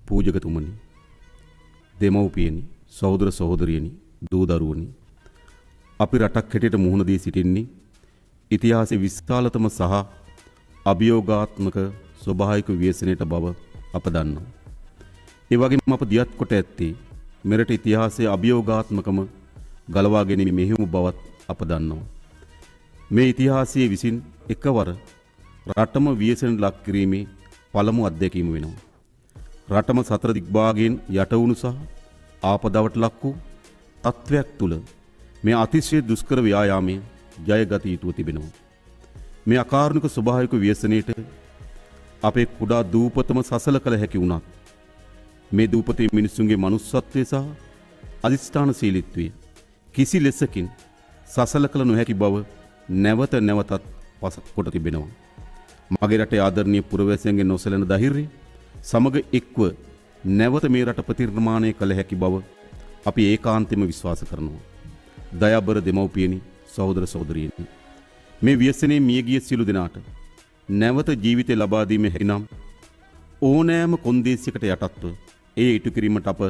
පූජකතුමනි, දෙමව්පියනි, සහෝදර සහෝදරියනි, දූ දරුවනි, අපි රටක් හැටියට මුහුණ දී සිටින්නේ ඉතිහාසයේ විශාලතම සහ අභියෝගාත්මක ස්වභාවික ව්‍යසනයට බව අප දන්නවා. ඒ වගේම අප දියත් කොට ඇත්තේ මෙරට ඉතිහාසයේ අභියෝගාත්මකම ගලවා ගැනීම මෙහෙයුම් බවත් අප දන්නවා. මේ ඉතිහාසයේ විසින් එකවර රටම ව්‍යසනයට ලක් කිරීමේ පළමු අත්දැකීම වෙනවා. රටම සතර දිග්භාගයෙන් යට වුණු සහ ආපදාවට ලක් වූ තත්වයක් තුල මේ අතිශය දුෂ්කර ව්‍යායාමයේ ජයගත යුතුව තිබෙනවා. මේ අකාරුණික ස්වභාවික ව්‍යසනයේට අපේ කුඩා දූපතම සසල කළ හැකි වුණත් මේ දූපතේ මිනිසුන්ගේ මනුස්සත්වය සහ අධිෂ්ඨානශීලීත්වය කිසි ලෙසකින් සසල කළ නොහැකි බව නැවත නැවතත් පසක් කොට තිබෙනවා. මගේ රටේ ආදරණීය පුරවැසියන්ගේ නොසැලෙන ධෛර්යය සමග එක්ව නැවත මේ රට ප්‍රතිනිර්මාණය කළ හැකි බව අපි ඒකාන්තයෙන්ම විශ්වාස කරනවා. දයාබර දෙමව්පියනි, සහෝදර සහෝදරියනි, මේ ව්‍යසනයේ මියගිය සියලු දෙනාට නැවත ජීවිතය ලබා දීමේ හැකිනම් ඕනෑම කොන්දේසියකට යටත්ව ඒ ඉටු කිරීමට අප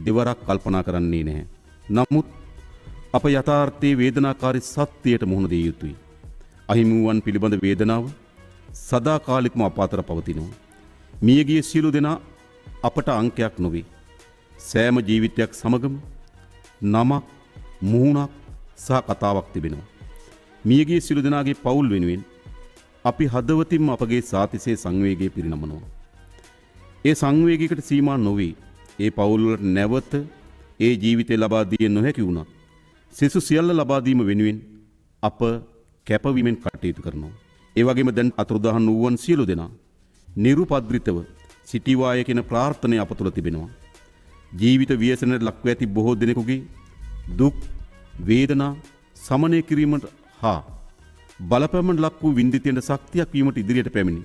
දෙවරක් කල්පනා කරන්නේ නැහැ. නමුත් අප යථාර්ථයේ වේදනාකාරී සත්‍යයට මුහුණ දිය යුතුයි. අහිමි වූවන් පිළිබඳ වේදනාව සදාකාලිකව අප අතර පවතිනවා. මියගිය සියලු දෙනා අපට අංකයක් නොවේ. සෑම ජීවිතයක් සමගම නමක්, මුහුණක් සහ කතාවක් තිබෙනවා. මියගිය සියලු දෙනාගේ පවුල් වෙනුවෙන් අපි හදවතින්ම අපගේ සාතිසේ සංවේගය පිරිනමනවා. ඒ සංවේගයකට සීමා නොවේ. ඒ පවුල් වලට නැවත ඒ ජීවිතය ලබා දිය නොහැකි වුණත් සිසු සියල්ල ලබා දීම වෙනුවෙන් අප කැපවීමෙන් කටයුතු කරනවා. ඒ වගේම දැන් අතුරුදහන් වූවන් සියලු දෙනා නිරුපද්‍රිතව සිටිවාය කියන ප්‍රාර්ථනය අප තුළ තිබෙනවා. ජීවිත ව්‍යසනයට ලක්ව ඇති බොහෝ දෙනෙකුගේ දුක්, වේදනා සමනය කිරීමට හා බලපෑමට ලක් වූ වින්දිතයන්ට ශක්තියක් වීමට ඉදිරියට පැමිණි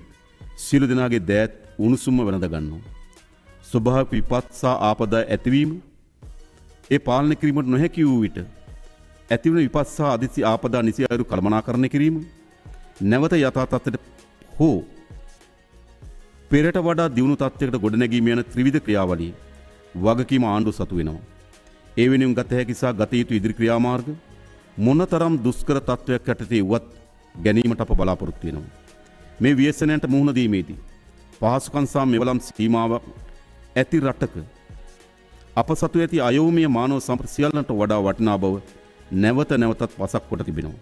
සියලු දෙනාගේ දෑත් උණුසුම්ම වැළඳ ගන්නවා. ස්වභාවික විපත් සහ ආපදා ඇතිවීම ඒ පාලනය කිරීමට නොහැකි වූ විට ඇතිවන විපත් සහ අදිසි ආපදා නිසි අයුරු කළමනාකරණය කිරීම, නැවත යථා තත්ත්වයට හෝ පෙරට වඩා දියුණු තත්ත්වයකට ගොඩනැගීම යන ත්‍රිවිධ ක්‍රියාවලිය වගකීම ආණ්ඩුව සතු වෙනවා. ඒ වෙනුවෙන් ගත හැකි සහ ගත යුතු ඉදිරි ක්‍රියාමාර්ග මොනතරම් දුෂ්කර තත්ත්වයක් යටතේ වුවත් ගැනීමට අප බලාපොරොත්තු වෙනවා. මේ ව්‍යසනයන්ට මුහුණ දීමේදී පහසුකම් සහ මෙවලම් සීමාවක් ඇති රටක අප සතු ඇති අයෝමීය මානව සම්ප්‍රදාය සියල්ලන්ට වඩා වටිනා බව නැවත නැවතත් පසක් කොට තිබෙනවා.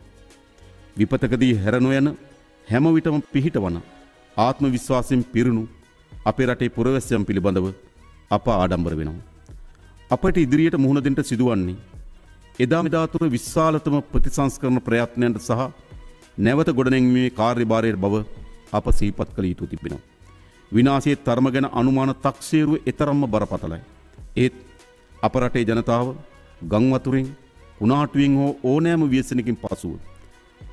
විපතකදී හැර නොයන හැම විටම පිහිටවන ආත්ම විශ්වාසයෙන් පිරුණු අපේ රටේ පුරවැසියන් පිළිබඳව අප ආඩම්බර වෙනවා. අපට ඉදිරියට මුහුණ දෙන්න සිදුවන්නේ එදා මෙදා තුර විශාලතම ප්‍රතිසංස්කරණ ප්‍රයත්නයන්ට සහ නැවත ගොඩනැගීමේ කාර්යභාරයේ බව අප සිහිපත් කළ යුතු තිබෙනවා. විනාශයේ තරම ගැන අනුමාන තක්සේරුව එතරම්ම බරපතලයි. ඒත් අප රටේ ජනතාව ගම් වතුරෙන්, කුණාටුවෙන් හෝ ඕනෑම ව්‍යසනකින් පසුව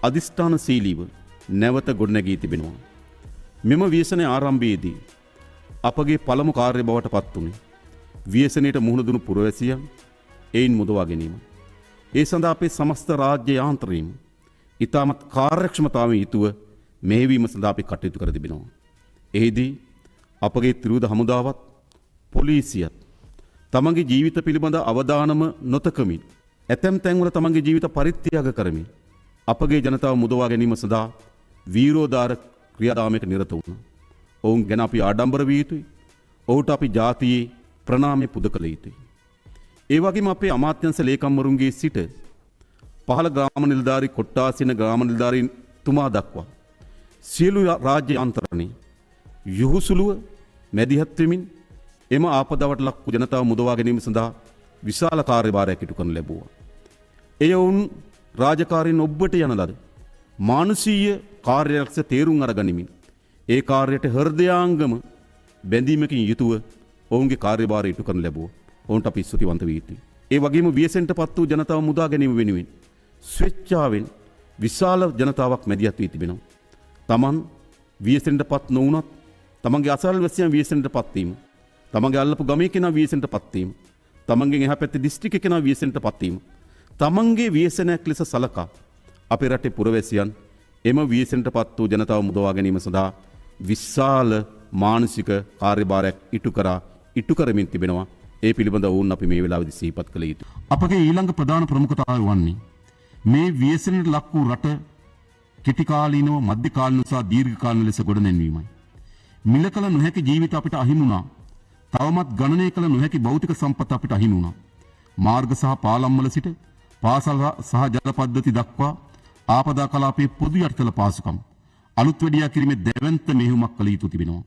අදිෂ්ඨානශීලීව නැවත ගොඩනැගී තිබෙනවා. මෙම ව්‍යසනයේ ආරම්භයේදී අපගේ පළමු කාර්ය බවට පත් වුණේ ව්‍යසනයට මුහුණ දුණු පුරවැසියන් එයින් මුදවා ගැනීම. ඒ සඳහා අපේ සමස්ත රාජ්‍ය යාන්ත්‍රණයම ඉතාමත් කාර්යක්ෂමතාවයෙන් යුතුව මෙහෙයවීම සඳහා අපි කටයුතු කර තිබෙනවා. එහිදී අපගේ ත්‍රිවිධ හමුදාවත් පොලිසියත් තමන්ගේ ජීවිත පිළිබඳ අවධානම නොතකමින් ඇතැම් තැන්වල තමන්ගේ ජීවිත පරිත්‍යාග කරමින් අපගේ ජනතාව මුදවා ගැනීම සඳහා වීරෝදාර ක්‍රියාදාමයක නිරත වුණා. ඔවුන් ගැන අපි ආඩම්බර විය යුතුයි. ඔහුට අපි ජාතියේ ප්‍රණාමය පුද කළ යුතුයි. ඒ වගේම අපේ අමාත්‍යංශ ලේකම්වරුන්ගේ සිට පහළ ග්‍රාම නිලධාරී කොට්ටාසින ග්‍රාම නිලධාරීන් තුමා දක්වා සියලු රාජ්‍ය යන්ත්‍රණේ යහුසුලුව මැදිහත් වෙමින් එම ආපදාවට ලක් වූ ජනතාව මුදවා ගැනීම සඳහා විශාල කාර්යභාරයක් ඉටු කරනු ලැබුවා. එය වුන් රාජකාරීන් ඔබට යන ලද මානුෂීය කාර්යයක් තේරුම් අරගනිමින් ඒ කාර්යයට හෘදයාංගම බැඳීමකින් යුතුව ඔවුන්ගේ කාර්යභාරය ඉටු කරනු ලැබුවා. ඔවුන්ට අපි ස්තුතිවන්ත විය යුතුයි. ඒ වගේම ව්‍යසනයටපත් වූ ජනතාව මුදා ගැනීම වෙනුවෙන් ස්වේච්ඡාවෙන් විශාල ජනතාවක් මැදිහත් වී තිබෙනවා. තමන් ව්‍යසනයටපත් නොවුනත් තමන්ගේ අසල්වැසියන් ව්‍යසනයටපත් වීම, තමන්ගේ අල්ලපු ගමේ කෙනා ව්‍යසනයටපත් වීම, තමන්ගෙන් එහා පැත්තේ දිස්ත්‍රික්කේ කෙනා ව්‍යසනයටපත් වීම, තමන්ගේ ව්‍යසනයක් ලෙස සලකා අපේ රටේ පුරවැසියන් එම ව්‍යසනයටපත් වූ ජනතාව මුදවා ගැනීම සඳහා විශාල මානසික කාර්යභාරයක් ඉටු කරා ඉටු කරමින් තිබෙනවා. ඒ පිළිබඳ වුන් අපි මේ වෙලාවේදී සිහිපත් කළ යුතුයි. අපගේ ඊළඟ ප්‍රධාන ප්‍රමුඛතාවය වන්නේ මේ ව්‍යසනයට ලක් වූ රට කෙටි කාලීනව, මධ්‍ය කාලීනව සහ දීර්ඝ කාලීන ලෙස ගොඩනැන්වීමයි. මිල කළ නොහැකි ජීවිත අපිට අහිමි වුණා. තවමත් ගණනය කළ නොහැකි භෞතික සම්පත් අපිට අහිමි වුණා. මාර්ග සහ පාලම් වල සිට පාසල් සහ ජල පද්ධති දක්වා ආපදා කලාපයේ පොදු යටිතල පාසුකම් අලුත් වැඩියා කිරීමේ දැවැන්ත මෙහෙයුමක් කළ යුතු තිබෙනවා.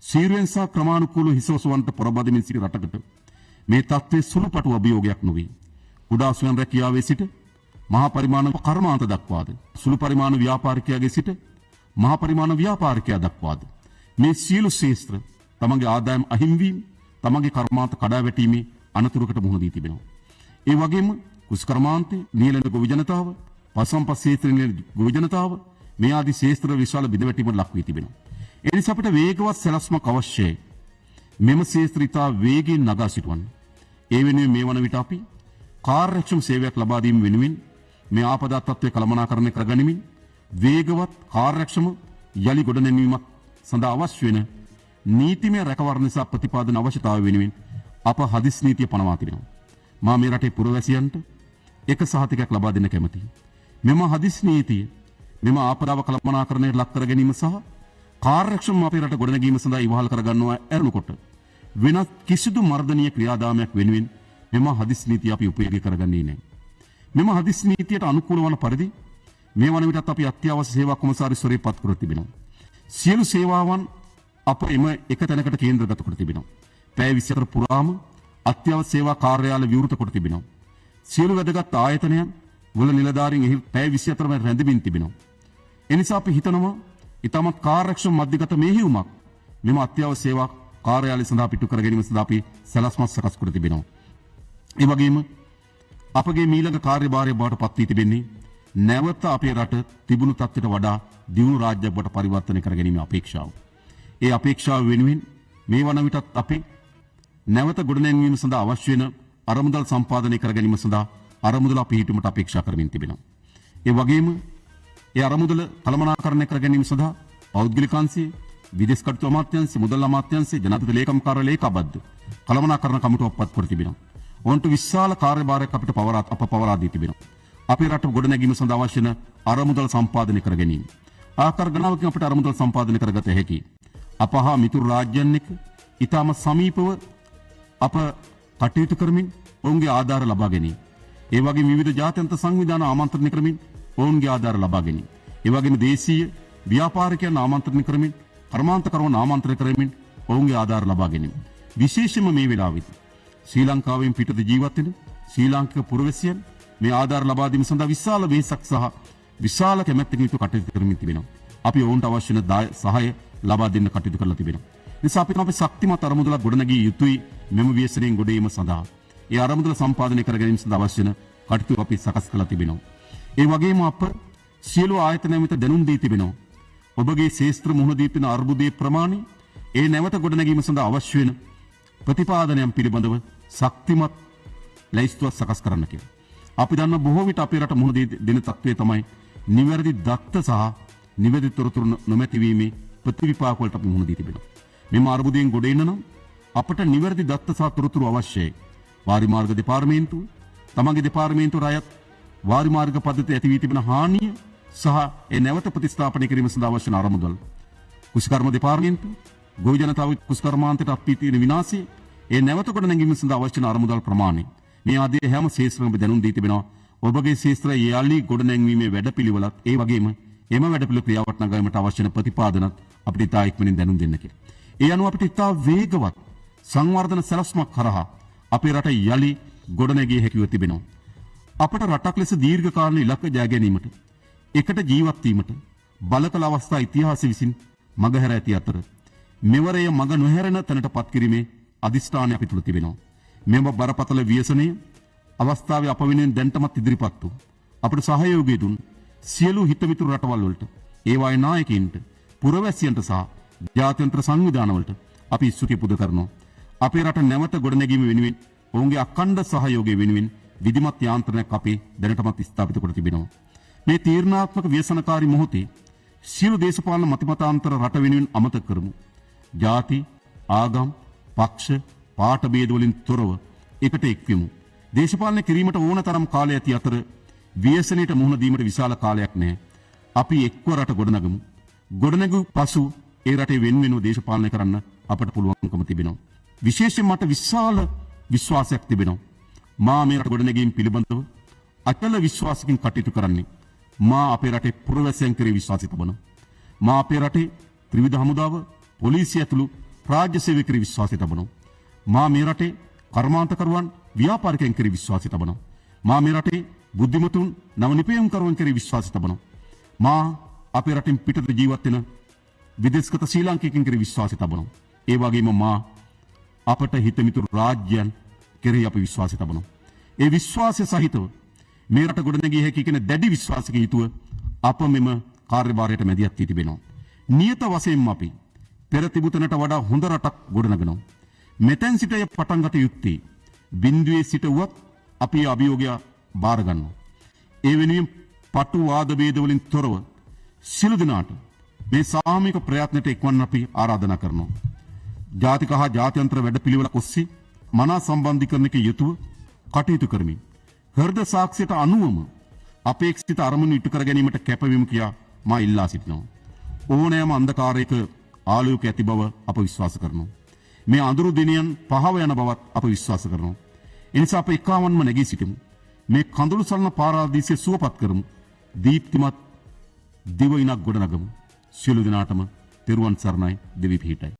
සීරුවෙන් සහ ක්‍රමානුකූලව හිසෝසවන්ට පොරබදමින් සිටි රටකට මේ තත්ත්වයේ සුළුපටු අභියෝගයක් නොවේ. කුඩා ස්වයං රැකියාවේ සිට මහා පරිමාණ කර්මාන්ත දක්වාද, සුළු පරිමාණ ව්‍යාපාරිකයාගේ සිට මහා පරිමාණ ව්‍යාපාරිකයා දක්වාද මේ සියලු ශේෂ්ත්‍ර තමන්ගේ ආදායම් අහිමිවීම, තමන්ගේ කර්මාන්ත කඩා වැටීමේ අනතුරකට මුහුණ දී තිබෙනවා. ඒ වගේම කුස්කර්මාන්තේ, නියැලෙන ගොවි ජනතාව, පසම්පස් ක්ෂේත්‍රයේ ගොවි ජනතාව මේ ආදී ශේෂ්ත්‍ර විශාල බිඳවැටීමකට ලක් වී තිබෙනවා. ඒ නිසා අපිට වේගවත් සැලැස්මක් අවශ්‍යයි. මෙම ශේෂ්ත්‍ර ඉතා වේගයෙන් නගා සිටවන්න. ඒ වෙනුවෙන් මේ වන විට අපි කාර්යක්ෂම සේවයක් ලබා දීම වෙනුවෙන් මේ ආපදා තත්ත්වය කළමනාකරණය කරගනිමින් වේගවත් කාර්යක්ෂම යලි ගොඩනැන්වීමක් සඳහා අවශ්‍ය වෙන නීතිමය රැකවරණ නිසා ප්‍රතිපාදන අවශ්‍යතාවය වෙනුවෙන් අප හදිස් නීතිය පනවා තිබෙනවා. මා මේ රටේ පුරවැසියන්ට එක සහතිකයක් ලබා දෙන්න කැමැතියි. මෙම හදිස් නීතිය මෙම ආපදාව කළමනාකරණයට ලක් කර ගැනීම සහ කාර්යක්ෂම අපේ රට ගොඩනැගීම සඳහා ඉවහල් කරගන්නවා ඇරණකොට වෙනත් කිසිදු මර්ධනීය ක්‍රියාදාමයක් වෙනුවෙන් මෙම හදිස් නීතිය අපි උපයෝගී කරගන්නේ නැහැ. මෙම හදිස් නීතියට අනුකූල වන පරිදි මේ වන විටත් අපි අත්‍යවශ්‍ය සේවා කොමසාරිස්වරේ පත් කර තිබෙනවා. සියලු සේවාවන් අප එම එක තැනකට කේන්ද්‍රගත කර තිබෙනවා. පැය 24 පුරාම අත්‍යවශ්‍ය සේවා කාර්යාල විවෘත කොට තිබෙනවා. සියලු වැදගත් ආයතනයන් වල නිලධාරීන් එහි පැය 24ම රැඳෙමින් තිබෙනවා. එනිසා අපි හිතනවා ඉතාමත් කාර්යක්ෂම මධ්‍යගත මෙහෙයුමක් මෙම අත්‍යවශ්‍ය සේවා කාර්යාලය සඳහා පිටු කර ගැනීම සඳහා අපි සැලැස්මක් සකස් කර තිබෙනවා. ඒ වගේම අපගේ මීළඟ කාර්යභාරය බවට පත් වී තිබෙන්නේ නැවත අපේ රට තිබුණු තත්ත්වයට වඩා දියුණු රාජ්‍යයක් බවට පරිවර්තනය කර ගැනීමේ අපේක්ෂාව. ඒ අපේක්ෂාව වෙනුවෙන් මේ වන විටත් අපි නැවත ගොඩනැන්වීම සඳහා අවශ්‍ය වෙන අරමුදල් සම්පාදනය කර ගැනීම සඳහා අරමුදල අපි හිටුමට අපේක්ෂා කරමින් තිබෙනවා. ඒ වගේම ඒ අරමුදල කළමනාකරණය කර ගැනීම සඳහා පෞද්ගලික අංශයේ, විදේශ කටයුතු අමාත්‍යාංශය, මුදල් අමාත්‍යාංශය, ජනාධිපති ලේකම් කාර්යාලය ලේකබද්ධ කළමනාකරණ කමිටුවක් පත් කර තිබෙනවා. ඔවුන්ට විශාල කාර්යභාරයක් අපිට පවරා දී තිබෙනවා. අපේ රට ගොඩනැගීම සඳහා අවශ්‍ය වෙන අරමුදල් සම්පාදනය කර ගැනීම. ආකාර ගණනාවකින් අපිට අරමුදල් සම්පාදනය කරගත හැකියි. අප හා මිතුරු රාජ්‍යයන් එක්ක ඊටම සමීපව අප කටයුතු කරමින් ඔවුන්ගේ ආධාර ලබා ගැනීම. ඒ වගේම විවිධ ජාත්‍යන්තර සංවිධාන ආමන්ත්‍රණය කරමින් ඔවුන්ගේ ආධාර ලබා ගැනීම. ඒ වගේම දේශීය ව්‍යාපාරිකයන් ආමන්ත්‍රණය කරමින්, කර්මාන්තකරුවන් ආමන්ත්‍රණය කරමින් ඔවුන්ගේ ආධාර ලබා ගැනීම. විශේෂයෙන්ම මේ වෙලාවේදී ශ්‍රී ලංකාවෙන් පිටත ජීවත් වෙන ශ්‍රී ලාංකික පුරවැසියන් මේ ආධාර ලබා දීම සඳහා විශාල වෙහෙසක් සහ විශාල කැමැත්තකින් යුතුව කටයුතු කරමින් තිබෙනවා. අපි ඔවුන්ට අවශ්‍ය වෙන සහාය ලබා දෙන්න කටයුතු කරලා තිබෙනවා. නිසා අපි තමයි ශක්තිමත් අරමුදලක් ගොඩනගිය යුතුයි මෙම ව්‍යසනයෙන් ගොඩ ඒම සඳහා. ඒ අරමුදල සම්පාදනය කර ගැනීම සඳහා අවශ්‍ය වෙන කටයුතු අපි සකස් කරලා තිබෙනවා. ඒ වගේම අප සියලු ආයතන වෙත දැනුම් දී තිබෙනවා. ඔබගේ ශේෂ්ත්‍ර මුහුණ දී තිබෙන අර්බුදයේ ප්‍රමාණය, ඒ නැවත ගොඩනැගීම සඳහා අවශ්‍ය වෙන ප්‍රතිපාදනයන් පිළිබඳව ශක්තිමත් ලැයිස්තුවක් සකස් කරන්න කියලා. අපි දන්න බොහෝ විට අපේ රට මුහුණ දෙන තත්ත්වය තමයි නිවැරදි දත්ත සහ නිවැරදි තොරතුරු නොමැතිවීමේ ප්‍රතිවිපාක වලට අපි මුහුණ දී තිබෙනවා. මෙම අර්බුදයෙන් ගොඩ එන්න නම් අපට නිවැරදි දත්ත සහ තොරතුරු අවශ්‍යයි. වාරි මාර්ග දෙපාර්තමේන්තුව තමගේ දෙපාර්තමේන්තුවට අයත් වාරි මාර්ග පද්ධතිය ඇති වී තිබෙන හානිය සහ ඒ නැවත ප්‍රතිස්ථාපනය කිරීම සඳහා අවශ්‍ය වන අරමුදල්. කුෂ්කර්ම දෙපාර්තමේන්තුව ගොවි ජනතාවගේ කුෂ්කර්මාන්තයට අත්වී තියෙන විනාශය, ඒ නැවත කොට නැගීම සඳහා අවශ්‍ය වන අරමුදල් ප්‍රමාණය. මේ ආදී හැම ශේෂ්ත්‍රයකම දැනුම් දී තිබෙනවා. ඔබගේ ශේෂ්ත්‍රය යාලි ගොඩ නැංවීමේ වැඩපිළිවෙලත් ඒ වගේම එම වැඩපිළිවෙල ක්‍රියාවට නගාවීමට අවශ්‍ය වන ප්‍රතිපාදනත් අපිට ඉතා ඉක්මනින් දැනුම් දෙන්න කියලා. ඒ අනුව අපිට ඉතා වේගවත් සංවර්ධන සැලැස්මක් කරහා අපේ රට යලි ගොඩ නැගිය හැකිව තිබෙනවා. අපට රටක් ලෙස දීර්ඝ කාලීන ඉලක්ක ජය ගැනීමට, එකට ජීවත් වීමට බලකල අවස්ථා ඉතිහාසය විසින් මගහැර ඇති අතර මෙවරය මග නොහැරෙන තැනට පත් කිරීමේ අදිෂ්ඨානය අපි තුල තිබෙනවා. මෙම බරපතල ව්‍යසනය අවස්ථාවේ අප වෙනුවෙන් දැන්ටමත් ඉදිරිපත් වූ අපට සහයෝගය දුන් සියලු හිතමිතුරු රටවල් වලට, ඒවායේ නායකයින්ට, පුරවැසියන්ට සහ ජාත්‍යන්තර සංවිධාන වලට අපි ස්තුති පුද කරනවා. අපේ රට නැවත ගොඩනැගීම වෙනුවෙන් ඔවුන්ගේ අඛණ්ඩ සහයෝගය වෙනුවෙන් විධිමත් යාන්ත්‍රණයක් අපි දැනටමත් ස්ථාපිත කොට තිබෙනවා. මේ තීරණාත්මක ව්‍යසනකාරී මොහොතේ සියලු දේශපාලන මතිමතාන්තර රට වෙනුවෙන් අමතක කරමු. ජාති, ආගම්, පක්ෂ, පාට බේදවලින් තොරව එකට එක්වෙමු. දේශපාලනය කිරීමට ඕන තරම් කාලය ඇති අතර ව්‍යසනයට මුහුණ දීමට විශාල කාලයක් නැහැ. අපි එක්ව රට ගොඩනගමු. ගොඩනැගු පසු ඒ රටේ වෙනුවෙන්ව දේශපාලනය කරන්න අපට පුළුවන්කම තිබෙනවා. විශේෂයෙන් මට විශාල විශ්වාසයක් තිබෙනවා. මා මේ රට ගොඩනැගීම පිළිබඳව අචල විශ්වාසකින් කටයුතු කරන්නේ. මා අපේ රටේ පුරවැසියන් කෙරෙහි විශ්වාසය තබනවා. මා අපේ රටේ ත්‍රිවිධ හමුදාව, පොලිසිය ඇතුළු රාජ්‍ය සේවකයන් කෙරෙහි විශ්වාසය තබනවා. මා මේ රටේ කර්මාන්තකරුවන්, ව්‍යාපාරිකයන් කෙරෙහි විශ්වාසය තබනවා. මා මේ රටේ බුද්ධිමතුන්, නව නිපැයුම්කරුවන් කෙරෙහි විශ්වාසය තබනවා. මා අපේ රටින් පිටත ජීවත් වෙන විදේශගත ශ්‍රී ලාංකිකයන් කෙරෙහි විශ්වාසය තබනවා. ඒ වගේම මා අපට හිතමිතුරු රාජ්‍යයන් කෙරෙහි අපි විශ්වාසය තබනවා. ඒ විශ්වාසය සහිතව මේ රට ගොඩනැගිය හැකි කියන දැඩි විශ්වාසයක යුතුව අප මෙම කාර්යභාරයට මැදිහත් වී තිබෙනවා. නියත වශයෙන්ම අපි පෙර තිබුතනට වඩා හොඳ රටක් ගොඩනගනවා. මෙතෙන් සිට එය පටන් ගත යුත්තේ බිඳුවේ සිට වුවත් අපි අභියෝගය බාර ගන්නවා. ඒ වෙනුවෙන් පටු වාද ભેද වලින් තොරව සියලු දෙනාට මේ සාමූහික ප්‍රයත්නට එක්වන්න අපි ආරාධනා කරනවා. ජාතික හා ජාත්‍යන්තර වැඩපිළිවෙලක් ඔස්සේ මනා සම්බන්ධීකරණයක යුතුව කටයුතු කරමින් හෘද සාක්ෂියට අනුවම අපේක්ෂිත අරමුණු ඉටු කර ගැනීමට කැපවීම කියා මා ඉල්ලා සිටිනවා. ඕනෑම අන්ධකාරයක ආලෝකය ඇති බව අප විශ්වාස කරනවා. මේ අඳුරු දිනයන් පහව යන බවත් අප විශ්වාස කරනවා. එනිසා අප එකාවන්ම නැගී සිටිමු. මේ කඳුළු සලන පාරාදීසය සුවපත් කරමු. දීප්තිමත් දිවයිනක් ගොඩනගමු. සියලු දෙනාටම තෙරුවන් සරණයි, දෙවි පිහිටයි.